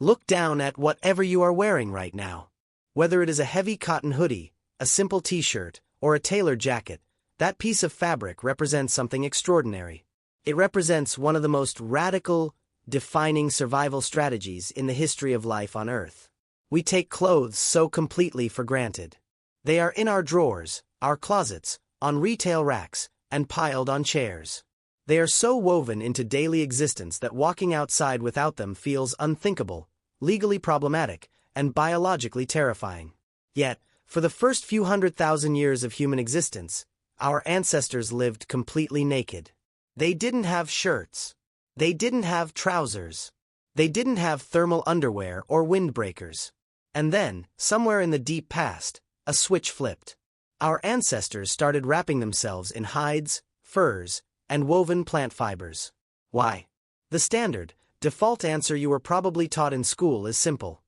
Look down at whatever you are wearing right now. Whether it is a heavy cotton hoodie, a simple t-shirt, or a tailored jacket, that piece of fabric represents something extraordinary. It represents one of the most radical, defining survival strategies in the history of life on Earth. We take clothes so completely for granted. They are in our drawers, our closets, on retail racks, and piled on chairs. They are so woven into daily existence that walking outside without them feels unthinkable, legally problematic, and biologically terrifying. Yet, for the first few 100,000 years of human existence, our ancestors lived completely naked. They didn't have shirts. They didn't have trousers. They didn't have thermal underwear or windbreakers. And then, somewhere in the deep past, a switch flipped. Our ancestors started wrapping themselves in hides, furs, and woven plant fibers. Why? The standard, default answer you were probably taught in school is simple.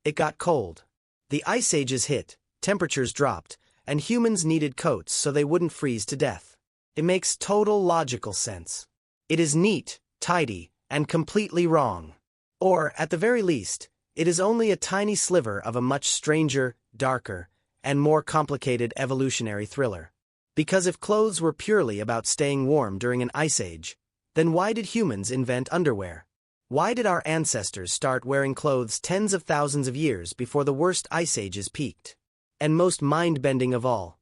It got cold. The ice ages hit, temperatures dropped, and humans needed coats so they wouldn't freeze to death. It makes total logical sense. It is neat, tidy, and completely wrong. Or, at the very least, it is only a tiny sliver of a much stranger, darker, and more complicated evolutionary thriller. Because if clothes were purely about staying warm during an ice age, then why did humans invent underwear? Why did our ancestors start wearing clothes tens of thousands of years before the worst ice ages peaked? And most mind-bending of all,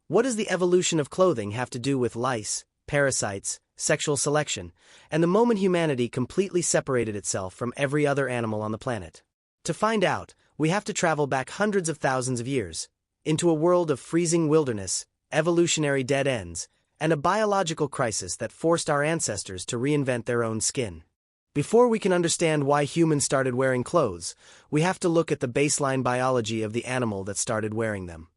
what does the evolution of clothing have to do with lice, parasites, sexual selection, and the moment humanity completely separated itself from every other animal on the planet? To find out, we have to travel back hundreds of thousands of years, into a world of freezing wilderness, evolutionary dead ends, and a biological crisis that forced our ancestors to reinvent their own skin. Before we can understand why humans started wearing clothes, we have to look at the baseline biology of the animal that started wearing them.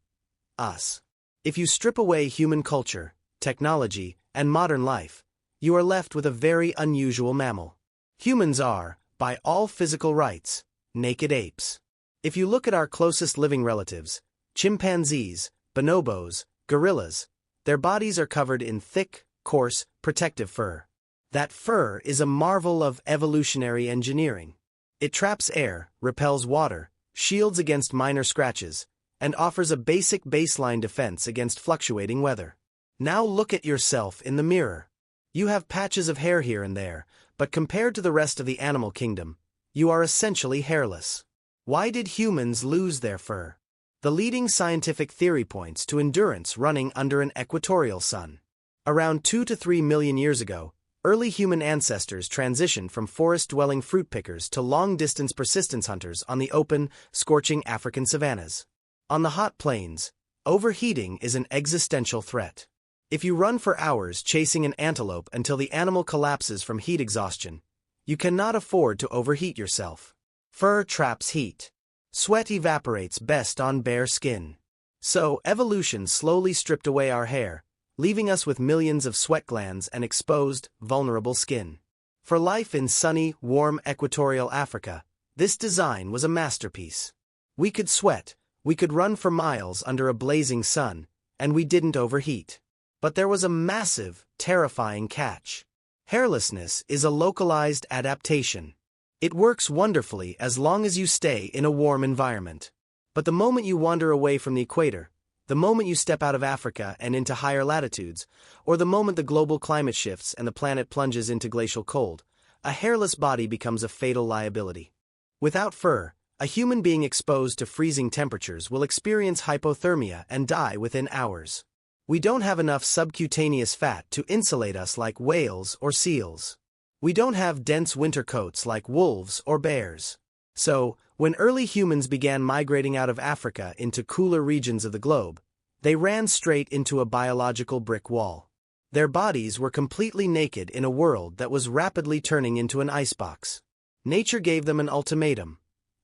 Us. If you strip away human culture, technology, and modern life, you are left with a very unusual mammal. Humans are, by all physical rights, naked apes. If you look at our closest living relatives, chimpanzees, bonobos, gorillas, their bodies are covered in thick, coarse, protective fur. That fur is a marvel of evolutionary engineering. It traps air, repels water, shields against minor scratches, and offers a basic baseline defense against fluctuating weather. Now look at yourself in the mirror. You have patches of hair here and there, but compared to the rest of the animal kingdom, you are essentially hairless. Why did humans lose their fur? The leading scientific theory points to endurance running under an equatorial sun. Around 2 to 3 million years ago, early human ancestors transitioned from forest-dwelling fruit pickers to long-distance persistence hunters on the open, scorching African savannas. On the hot plains, overheating is an existential threat. If you run for hours chasing an antelope until the animal collapses from heat exhaustion, you cannot afford to overheat yourself. Fur traps heat. Sweat evaporates best on bare skin. So, evolution slowly stripped away our hair, leaving us with millions of sweat glands and exposed, vulnerable skin. For life in sunny, warm equatorial Africa, this design was a masterpiece. We could sweat, we could run for miles under a blazing sun, and we didn't overheat. But there was a massive, terrifying catch. Hairlessness is a localized adaptation. It works wonderfully as long as you stay in a warm environment. But the moment you wander away from the equator, the moment you step out of Africa and into higher latitudes, or the moment the global climate shifts and the planet plunges into glacial cold, a hairless body becomes a fatal liability. Without fur, a human being exposed to freezing temperatures will experience hypothermia and die within hours. We don't have enough subcutaneous fat to insulate us like whales or seals. We don't have dense winter coats like wolves or bears. So, when early humans began migrating out of Africa into cooler regions of the globe, they ran straight into a biological brick wall. Their bodies were completely naked in a world that was rapidly turning into an icebox. Nature gave them an ultimatum: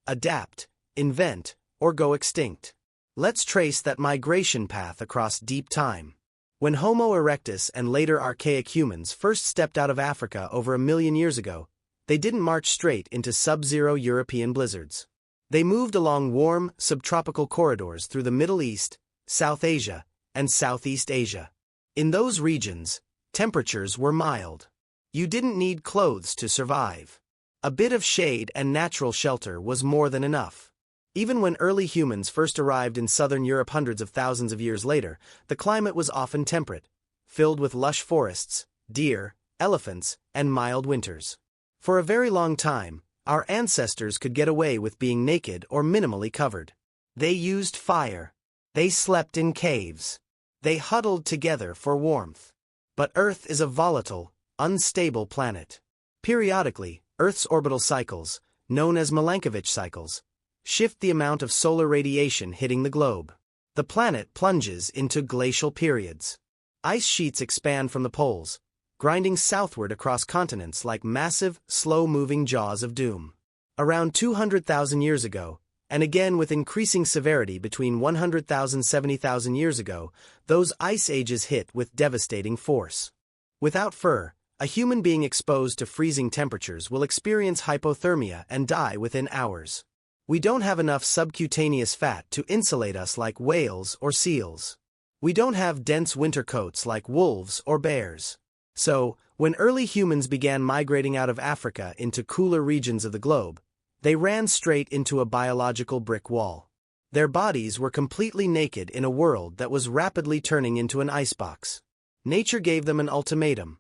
adapt, invent, or go extinct. Let's trace that migration path across deep time. When Homo erectus and later archaic humans first stepped out of Africa over 1 million years ago, they didn't march straight into sub-zero European blizzards. They moved along warm, subtropical corridors through the Middle East, South Asia, and Southeast Asia. In those regions, temperatures were mild. You didn't need clothes to survive. A bit of shade and natural shelter was more than enough. Even when early humans first arrived in southern Europe hundreds of thousands of years later, the climate was often temperate, filled with lush forests, deer, elephants, and mild winters. For a very long time, our ancestors could get away with being naked or minimally covered. They used fire. They slept in caves. They huddled together for warmth. But Earth is a volatile, unstable planet. Periodically, Earth's orbital cycles, known as Milankovitch cycles, shift the amount of solar radiation hitting the globe. The planet plunges into glacial periods. Ice sheets expand from the poles, grinding southward across continents like massive, slow-moving jaws of doom. Around 200,000 years ago, and again with increasing severity between 100,000 and 70,000 years ago, those ice ages hit with devastating force. Without fur, a human being exposed to freezing temperatures will experience hypothermia and die within hours. We don't have enough subcutaneous fat to insulate us like whales or seals. We don't have dense winter coats like wolves or bears. So, when early humans began migrating out of Africa into cooler regions of the globe, they ran straight into a biological brick wall. Their bodies were completely naked in a world that was rapidly turning into an icebox. Nature gave them an ultimatum: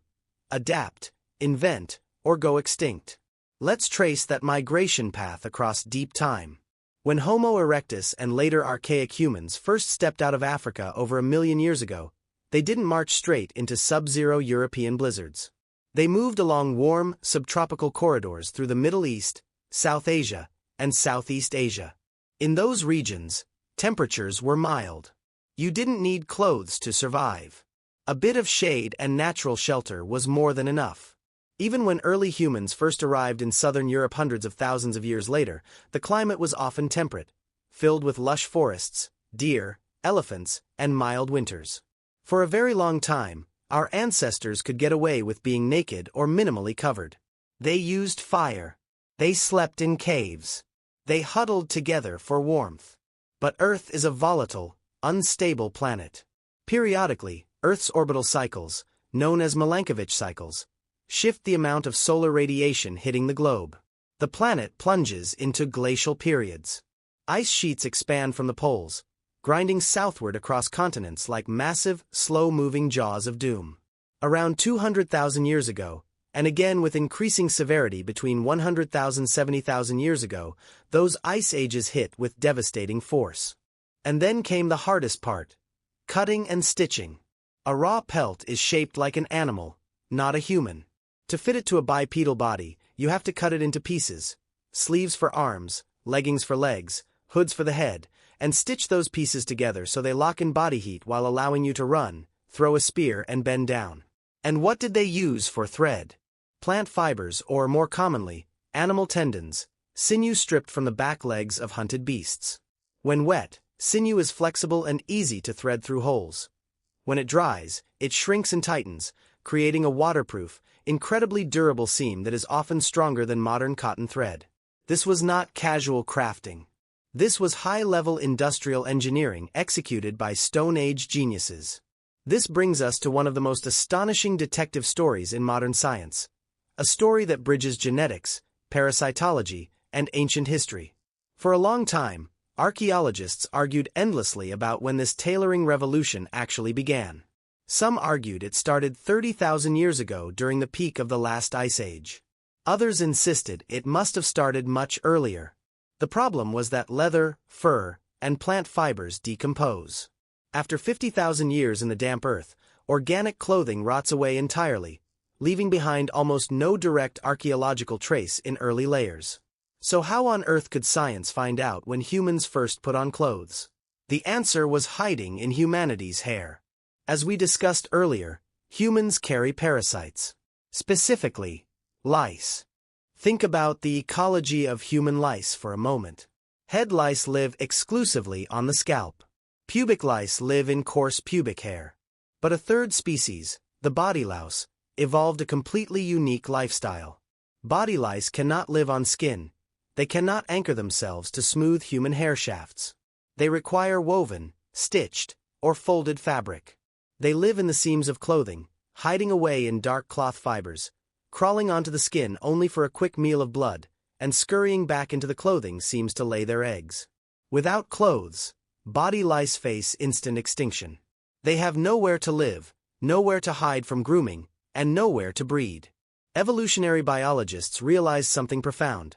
adapt, invent, or go extinct. Let's trace that migration path across deep time. When Homo erectus and later archaic humans first stepped out of Africa over 1 million years ago, they didn't march straight into sub-zero European blizzards. They moved along warm, subtropical corridors through the Middle East, South Asia, and Southeast Asia. In those regions, temperatures were mild. You didn't need clothes to survive. A bit of shade and natural shelter was more than enough. Even when early humans first arrived in southern Europe hundreds of thousands of years later, the climate was often temperate, filled with lush forests, deer, elephants, and mild winters. For a very long time, our ancestors could get away with being naked or minimally covered. They used fire. They slept in caves. They huddled together for warmth. But Earth is a volatile, unstable planet. Periodically, Earth's orbital cycles, known as Milankovitch cycles, shift the amount of solar radiation hitting the globe. The planet plunges into glacial periods. Ice sheets expand from the poles, grinding southward across continents like massive, slow-moving jaws of doom. Around 200,000 years ago, and again with increasing severity between 100,000 and 70,000 years ago, those ice ages hit with devastating force. And then came the hardest part: cutting and stitching. A raw pelt is shaped like an animal, not a human. To fit it to a bipedal body, you have to cut it into pieces: sleeves for arms, leggings for legs, hoods for the head, and stitch those pieces together so they lock in body heat while allowing you to run, throw a spear, and bend down. And what did they use for thread? Plant fibers, or more commonly, animal tendons, sinew stripped from the back legs of hunted beasts. When wet, sinew is flexible and easy to thread through holes. When it dries, it shrinks and tightens, creating a waterproof, incredibly durable seam that is often stronger than modern cotton thread. This was not casual crafting. This was high-level industrial engineering executed by Stone Age geniuses. This brings us to one of the most astonishing detective stories in modern science. A story that bridges genetics, parasitology, and ancient history. For a long time, archaeologists argued endlessly about when this tailoring revolution actually began. Some argued it started 30,000 years ago during the peak of the last ice age. Others insisted it must have started much earlier. The problem was that leather, fur, and plant fibers decompose. After 50,000 years in the damp earth, organic clothing rots away entirely, leaving behind almost no direct archaeological trace in early layers. So how on earth could science find out when humans first put on clothes? The answer was hiding in humanity's hair. As we discussed earlier, humans carry parasites. Specifically, lice. Think about the ecology of human lice for a moment. Head lice live exclusively on the scalp. Pubic lice live in coarse pubic hair. But a third species, the body louse, evolved a completely unique lifestyle. Body lice cannot live on skin. They cannot anchor themselves to smooth human hair shafts. They require woven, stitched, or folded fabric. They live in the seams of clothing, hiding away in dark cloth fibers, crawling onto the skin only for a quick meal of blood, and scurrying back into the clothing seems to lay their eggs. Without clothes, body lice face instant extinction. They have nowhere to live, nowhere to hide from grooming, and nowhere to breed. Evolutionary biologists realize something profound.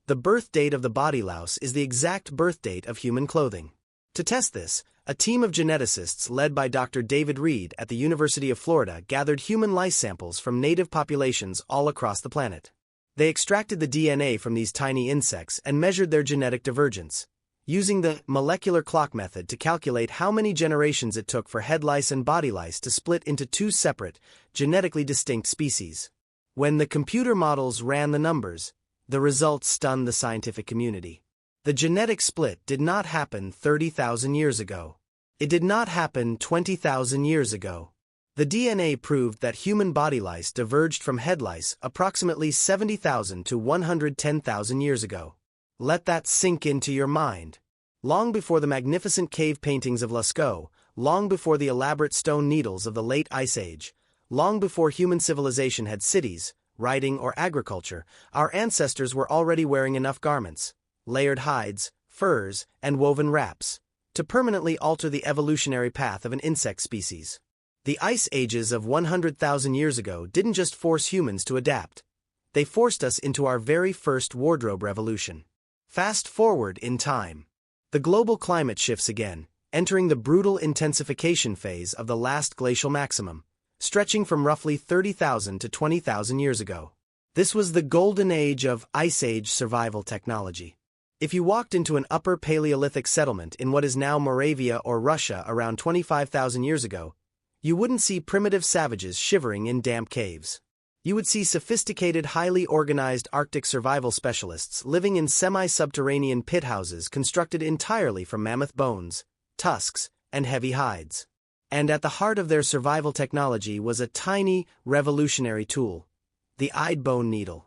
The birth date of the body louse is the exact birth date of human clothing. To test this, a team of geneticists led by Dr. David Reed at the University of Florida gathered human lice samples from native populations all across the planet. They extracted the DNA from these tiny insects and measured their genetic divergence, using the molecular clock method to calculate how many generations it took for head lice and body lice to split into two separate, genetically distinct species. When the computer models ran the numbers, the results stunned the scientific community. The genetic split did not happen 30,000 years ago. It did not happen 20,000 years ago. The DNA proved that human body lice diverged from head lice approximately 70,000 to 110,000 years ago. Let that sink into your mind. Long before the magnificent cave paintings of Lascaux, long before the elaborate stone needles of the late Ice Age, long before human civilization had cities, writing, or agriculture, our ancestors were already wearing enough garments, layered hides, furs, and woven wraps, to permanently alter the evolutionary path of an insect species. The ice ages of 100,000 years ago didn't just force humans to adapt. They forced us into our very first wardrobe revolution. Fast forward in time. The global climate shifts again, entering the brutal intensification phase of the last glacial maximum, stretching from roughly 30,000 to 20,000 years ago. This was the golden age of Ice Age survival technology. If you walked into an Upper Paleolithic settlement in what is now Moravia or Russia around 25,000 years ago, you wouldn't see primitive savages shivering in damp caves. You would see sophisticated, highly organized Arctic survival specialists living in semi-subterranean pit houses constructed entirely from mammoth bones, tusks, and heavy hides. And at the heart of their survival technology was a tiny, revolutionary tool: the eyed bone needle.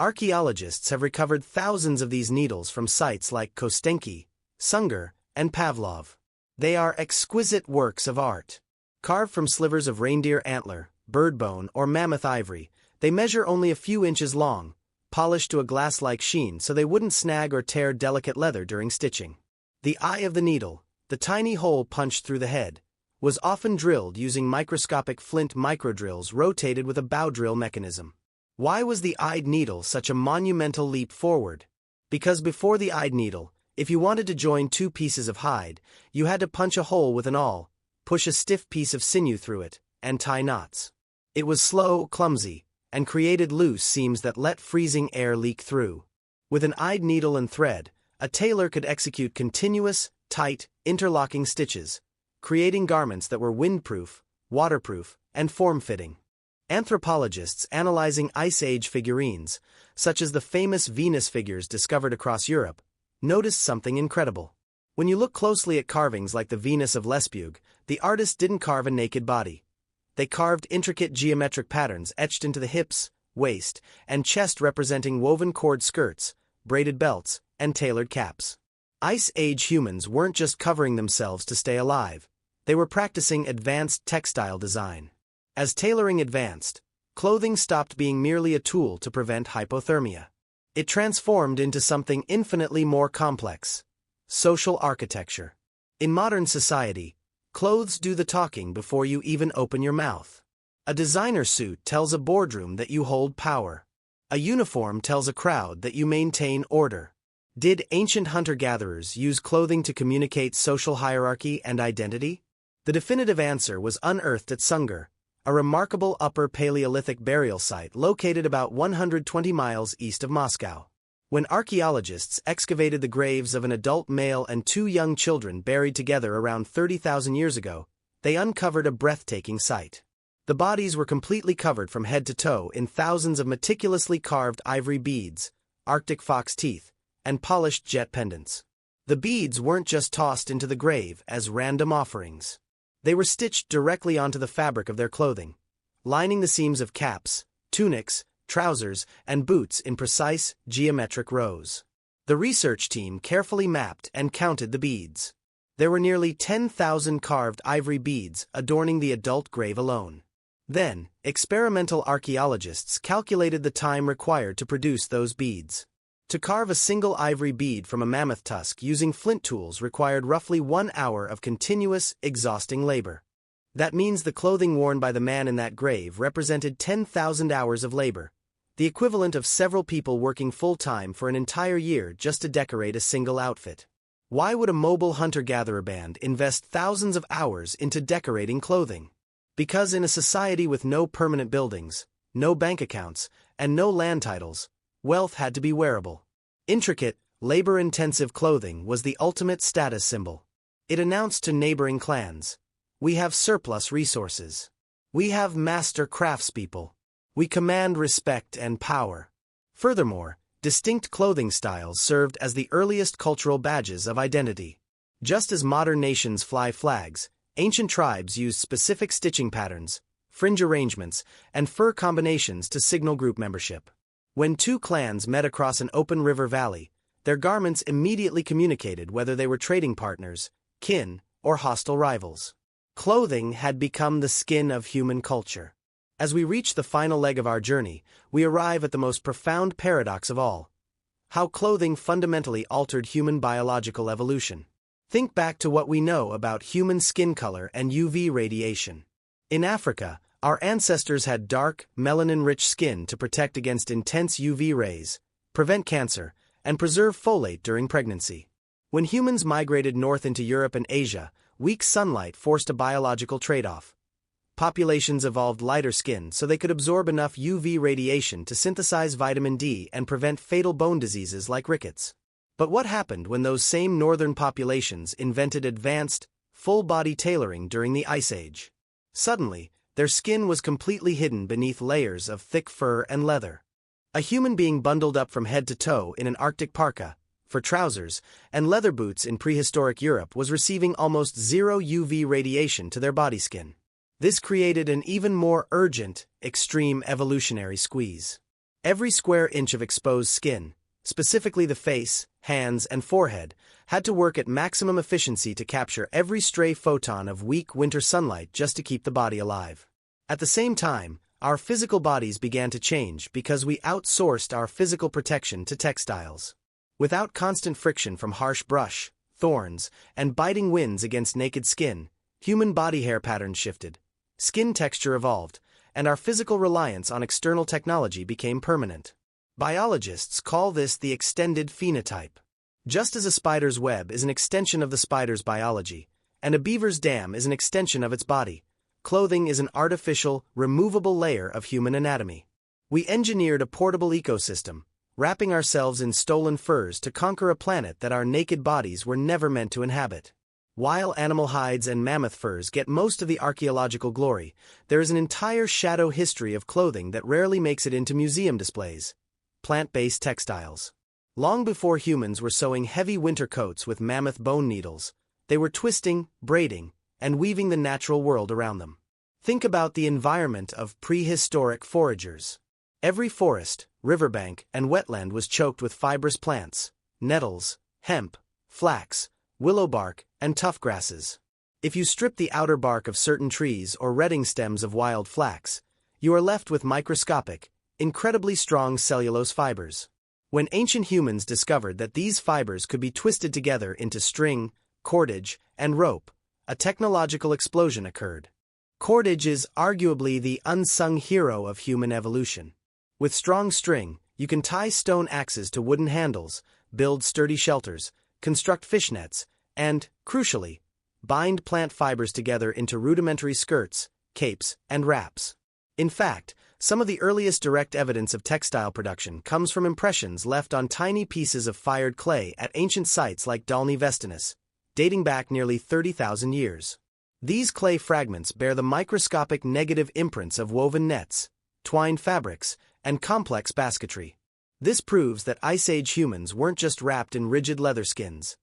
Archaeologists have recovered thousands of these needles from sites like Kostenki, Sungur, and Pavlov. They are exquisite works of art. Carved from slivers of reindeer antler, bird bone, or mammoth ivory, they measure only a few inches long, polished to a glass-like sheen so they wouldn't snag or tear delicate leather during stitching. The eye of the needle, the tiny hole punched through the head, was often drilled using microscopic flint microdrills rotated with a bow drill mechanism. Why was the eyed needle such a monumental leap forward? Because before the eyed needle, if you wanted to join two pieces of hide, you had to punch a hole with an awl, push a stiff piece of sinew through it, and tie knots. It was slow, clumsy, and created loose seams that let freezing air leak through. With an eyed needle and thread, a tailor could execute continuous, tight, interlocking stitches, creating garments that were windproof, waterproof, and form-fitting. Anthropologists analyzing Ice Age figurines, such as the famous Venus figures discovered across Europe, noticed something incredible. When you look closely at carvings like the Venus of Lesbug, the artist didn't carve a naked body. They carved intricate geometric patterns etched into the hips, waist, and chest, representing woven cord skirts, braided belts, and tailored caps. Ice Age humans weren't just covering themselves to stay alive. They were practicing advanced textile design. As tailoring advanced, clothing stopped being merely a tool to prevent hypothermia. It transformed into something infinitely more complex: social architecture. In modern society, clothes do the talking before you even open your mouth. A designer suit tells a boardroom that you hold power. A uniform tells a crowd that you maintain order. Did ancient hunter-gatherers use clothing to communicate social hierarchy and identity? The definitive answer was unearthed at Sungur, a remarkable Upper Paleolithic burial site located about 120 miles east of Moscow. When archaeologists excavated the graves of an adult male and two young children buried together around 30,000 years ago, they uncovered a breathtaking sight. The bodies were completely covered from head to toe in thousands of meticulously carved ivory beads, Arctic fox teeth, and polished jet pendants. The beads weren't just tossed into the grave as random offerings. They were stitched directly onto the fabric of their clothing, lining the seams of caps, tunics, trousers, and boots in precise, geometric rows. The research team carefully mapped and counted the beads. There were nearly 10,000 carved ivory beads adorning the adult grave alone. Then, experimental archaeologists calculated the time required to produce those beads. To carve a single ivory bead from a mammoth tusk using flint tools required roughly 1 hour of continuous, exhausting labor. That means the clothing worn by the man in that grave represented 10,000 hours of labor, the equivalent of several people working full-time for an entire year just to decorate a single outfit. Why would a mobile hunter-gatherer band invest thousands of hours into decorating clothing? Because in a society with no permanent buildings, no bank accounts, and no land titles, wealth had to be wearable. Intricate, labor-intensive clothing was the ultimate status symbol. It announced to neighboring clans, "We have surplus resources. We have master craftspeople. We command respect and power." Furthermore, distinct clothing styles served as the earliest cultural badges of identity. Just as modern nations fly flags, ancient tribes used specific stitching patterns, fringe arrangements, and fur combinations to signal group membership. When two clans met across an open river valley, their garments immediately communicated whether they were trading partners, kin, or hostile rivals. Clothing had become the skin of human culture. As we reach the final leg of our journey, we arrive at the most profound paradox of all: how clothing fundamentally altered human biological evolution. Think back to what we know about human skin color and UV radiation. In Africa, our ancestors had dark, melanin-rich skin to protect against intense UV rays, prevent cancer, and preserve folate during pregnancy. When humans migrated north into Europe and Asia, weak sunlight forced a biological trade-off. Populations evolved lighter skin so they could absorb enough UV radiation to synthesize vitamin D and prevent fatal bone diseases like rickets. But what happened when those same northern populations invented advanced, full-body tailoring during the Ice Age? Suddenly, their skin was completely hidden beneath layers of thick fur and leather. A human being bundled up from head to toe in an Arctic parka, for trousers, and leather boots in prehistoric Europe was receiving almost zero UV radiation to their body skin. This created an even more urgent, extreme evolutionary squeeze. Every square inch of exposed skin, specifically the face, hands, and forehead, had to work at maximum efficiency to capture every stray photon of weak winter sunlight just to keep the body alive. At the same time, our physical bodies began to change because we outsourced our physical protection to textiles. Without constant friction from harsh brush, thorns, and biting winds against naked skin, human body hair patterns shifted, skin texture evolved, and our physical reliance on external technology became permanent. Biologists call this the extended phenotype. Just as a spider's web is an extension of the spider's biology, and a beaver's dam is an extension of its body, clothing is an artificial, removable layer of human anatomy. We engineered a portable ecosystem, wrapping ourselves in stolen furs to conquer a planet that our naked bodies were never meant to inhabit. While animal hides and mammoth furs get most of the archaeological glory, there is an entire shadow history of clothing that rarely makes it into museum displays: plant-based textiles. Long before humans were sewing heavy winter coats with mammoth bone needles, they were twisting, braiding, and weaving the natural world around them. Think about the environment of prehistoric foragers. Every forest, riverbank, and wetland was choked with fibrous plants: nettles, hemp, flax, willow bark, and tough grasses. If you strip the outer bark of certain trees or redding stems of wild flax, you are left with microscopic, incredibly strong cellulose fibers. When ancient humans discovered that these fibers could be twisted together into string, cordage, and rope, a technological explosion occurred. Cordage is arguably the unsung hero of human evolution. With strong string, you can tie stone axes to wooden handles, build sturdy shelters, construct fishnets, and, crucially, bind plant fibers together into rudimentary skirts, capes, and wraps. In fact, some of the earliest direct evidence of textile production comes from impressions left on tiny pieces of fired clay at ancient sites like Dalny Vestinus, dating back nearly 30,000 years. These clay fragments bear the microscopic negative imprints of woven nets, twined fabrics, and complex basketry. This proves that Ice Age humans weren't just wrapped in rigid leather skins.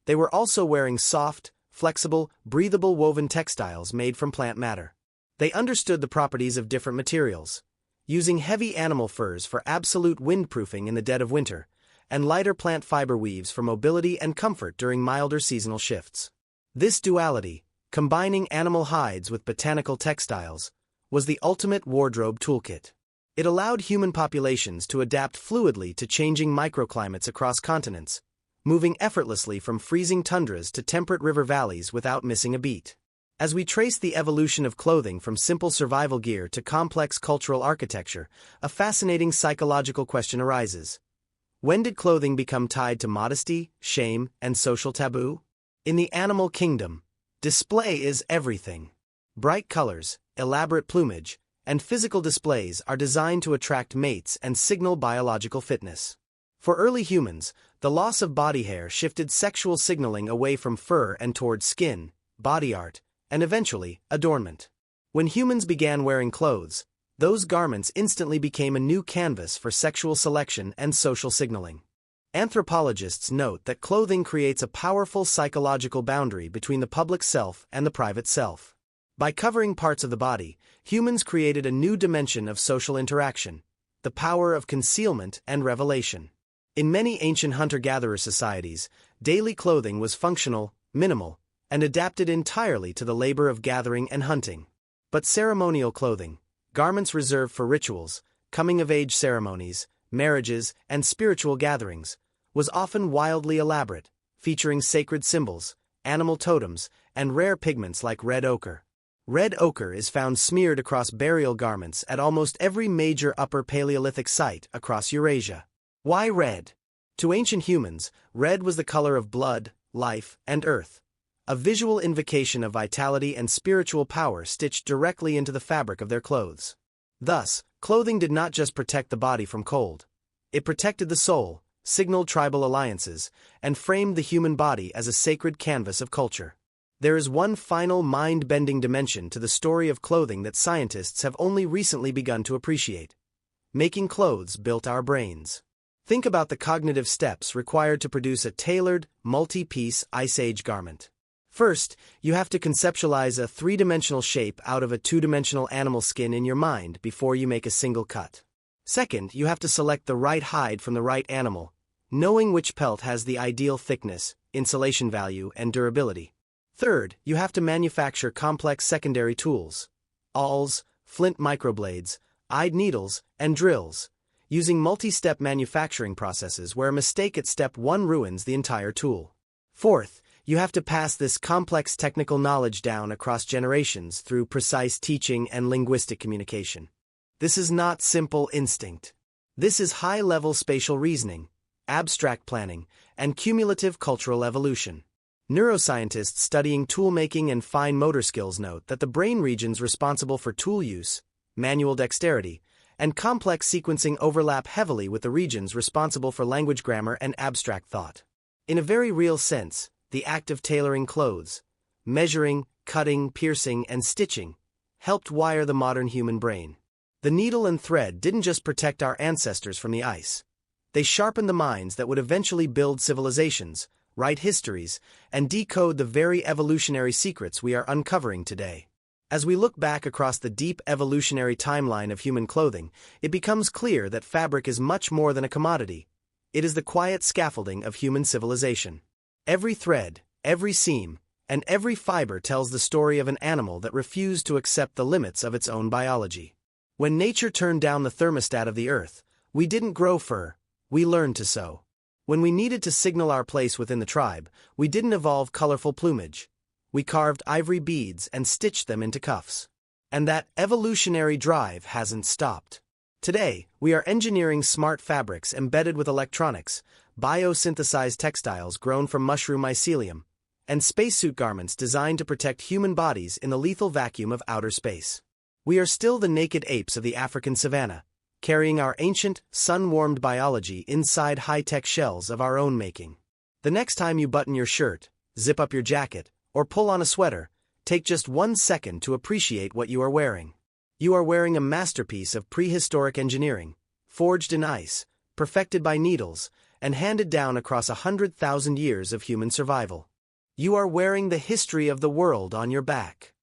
They were also wearing soft, flexible, breathable woven textiles made from plant matter. They understood the properties of different materials, using heavy animal furs for absolute windproofing in the dead of winter, and lighter plant fiber weaves for mobility and comfort during milder seasonal shifts. This duality, combining animal hides with botanical textiles, was the ultimate wardrobe toolkit. It allowed human populations to adapt fluidly to changing microclimates across continents, moving effortlessly from freezing tundras to temperate river valleys without missing a beat. As we trace the evolution of clothing from simple survival gear to complex cultural architecture, a fascinating psychological question arises. When did clothing become tied to modesty, shame, and social taboo? In the animal kingdom, display is everything. Bright colors, elaborate plumage, and physical displays are designed to attract mates and signal biological fitness. For early humans, the loss of body hair shifted sexual signaling away from fur and toward skin, body art, and eventually, adornment. When humans began wearing clothes, those garments instantly became a new canvas for sexual selection and social signaling. Anthropologists note that clothing creates a powerful psychological boundary between the public self and the private self. By covering parts of the body, humans created a new dimension of social interaction, the power of concealment and revelation. In many ancient hunter-gatherer societies, daily clothing was functional, minimal, and adapted entirely to the labor of gathering and hunting. But ceremonial clothing, garments reserved for rituals, coming-of-age ceremonies, marriages, and spiritual gatherings, was often wildly elaborate, featuring sacred symbols, animal totems, and rare pigments like red ochre. Red ochre is found smeared across burial garments at almost every major Upper Paleolithic site across Eurasia. Why red? To ancient humans, red was the color of blood, life, and earth, a visual invocation of vitality and spiritual power stitched directly into the fabric of their clothes. Thus, clothing did not just protect the body from cold. It protected the soul, signaled tribal alliances, and framed the human body as a sacred canvas of culture. There is one final mind-bending dimension to the story of clothing that scientists have only recently begun to appreciate. Making clothes built our brains. Think about the cognitive steps required to produce a tailored, multi-piece Ice Age garment. First, you have to conceptualize a three-dimensional shape out of a two-dimensional animal skin in your mind before you make a single cut. Second, you have to select the right hide from the right animal, knowing which pelt has the ideal thickness, insulation value, and durability. Third, you have to manufacture complex secondary tools, awls, flint microblades, eyed needles, and drills, using multi-step manufacturing processes where a mistake at step 1 ruins the entire tool. Fourth, you have to pass this complex technical knowledge down across generations through precise teaching and linguistic communication. This is not simple instinct. This is high-level spatial reasoning, abstract planning, and cumulative cultural evolution. Neuroscientists studying tool-making and fine motor skills note that the brain regions responsible for tool use, manual dexterity, and complex sequencing overlap heavily with the regions responsible for language grammar and abstract thought. In a very real sense, the act of tailoring clothes, measuring, cutting, piercing, and stitching, helped wire the modern human brain. The needle and thread didn't just protect our ancestors from the ice. They sharpened the minds that would eventually build civilizations, write histories, and decode the very evolutionary secrets we are uncovering today. As we look back across the deep evolutionary timeline of human clothing, it becomes clear that fabric is much more than a commodity. It is the quiet scaffolding of human civilization. Every thread, every seam, and every fiber tells the story of an animal that refused to accept the limits of its own biology. When nature turned down the thermostat of the earth, we didn't grow fur, we learned to sew. When we needed to signal our place within the tribe, we didn't evolve colorful plumage. We carved ivory beads and stitched them into cuffs. And that evolutionary drive hasn't stopped. Today, we are engineering smart fabrics embedded with electronics, biosynthesized textiles grown from mushroom mycelium, and spacesuit garments designed to protect human bodies in the lethal vacuum of outer space. We are still the naked apes of the African savanna, carrying our ancient, sun-warmed biology inside high-tech shells of our own making. The next time you button your shirt, zip up your jacket, or pull on a sweater, take just 1 second to appreciate what you are wearing. You are wearing a masterpiece of prehistoric engineering, forged in ice, perfected by needles, and handed down across 100,000 years of human survival. You are wearing the history of the world on your back.